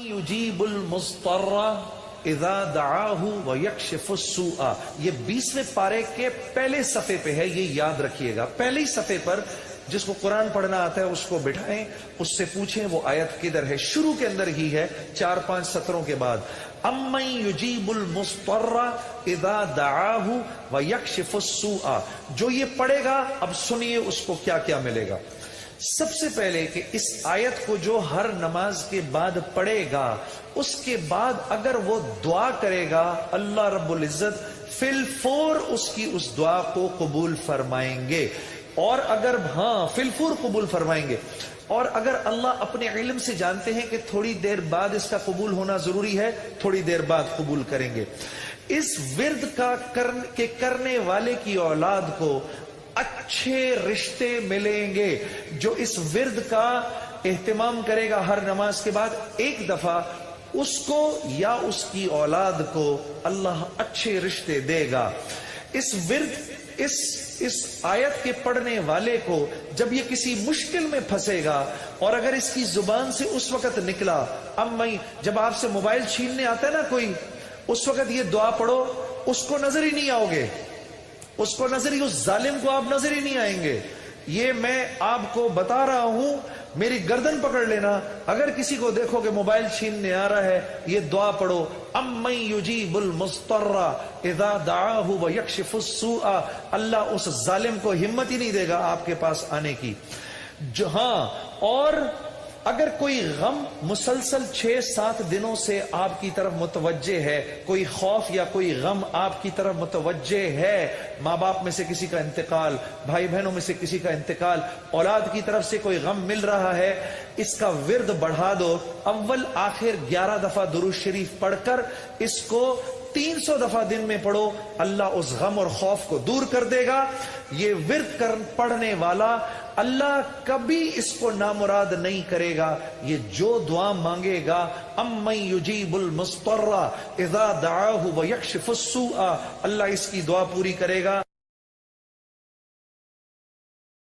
یجیب المضطر اذا دعاہ ویکشف السوء، یہ 20ویں پارے کے پہلے صفحے پہ ہے، یہ یاد رکھیے گا۔ پہلے ہی صفحے پر جس کو قرآن پڑھنا آتا ہے اس کو بٹھائیں، اس سے پوچھیں وہ آیت کدھر ہے۔ شروع کے اندر ہی ہے 4-5 سطروں کے بعد، امن یجیب المضطر اذا دعاہ ویکشف السوء۔ جو یہ پڑھے گا اب سنیے اس کو کیا کیا ملے گا۔ سب سے پہلے کہ اس آیت کو جو ہر نماز کے بعد پڑھے گا، اس کے بعد اگر وہ دعا کرے گا، اللہ رب العزت فی الفور اس کی اس دعا کو قبول فرمائیں گے۔ اور اگر فی الفور قبول فرمائیں گے، اور اگر اللہ اپنے علم سے جانتے ہیں کہ تھوڑی دیر بعد اس کا قبول ہونا ضروری ہے، تھوڑی دیر بعد قبول کریں گے۔ اس ورد کا کرنے والے کی اولاد کو اچھے رشتے ملیں گے۔ جو اس ورد کا اہتمام کرے گا ہر نماز کے بعد ایک دفعہ، اس کو یا اس کی اولاد کو اللہ اچھے رشتے دے گا۔ اس ورد اس آیت کے پڑھنے والے کو جب یہ کسی مشکل میں پھنسے گا، اور اگر اس کی زبان سے اس وقت نکلا، جب آپ سے موبائل چھیننے آتا ہے نا کوئی، اس وقت یہ دعا پڑھو، اس کو نظر ہی نہیں آؤ گے، اس کو نظر ہی، اس ظالم کو آپ نظر ہی نہیں آئیں گے۔ یہ میں آپ کو بتا رہا ہوں، میری گردن پکڑ لینا، اگر کسی کو دیکھو کہ موبائل چھیننے آ رہا ہے، یہ دعا پڑھو، امن یجیب المضطر اذا دعاہ ویکشف السوء۔ اللہ اس ظالم کو ہمت ہی نہیں دے گا آپ کے پاس آنے کی۔ اور اگر کوئی غم مسلسل 6-7 دنوں سے آپ کی طرف متوجہ ہے، کوئی خوف یا کوئی غم آپ کی طرف متوجہ ہے، ماں باپ میں سے کسی کا انتقال، بھائی بہنوں میں سے کسی کا انتقال، اولاد کی طرف سے کوئی غم مل رہا ہے، اس کا ورد بڑھا دو۔ اول آخر 11 دفعہ درود شریف پڑھ کر اس کو 300 دفعہ دن میں پڑھو، اللہ اس غم اور خوف کو دور کر دے گا۔ یہ ورد پڑھنے والا اللہ کبھی اس کو نامراد نہیں کرے گا۔ یہ جو دعا مانگے گا، امن یجیب المضطر اذا دعاہ ویکشف السوء، اللہ اس کی دعا پوری کرے گا۔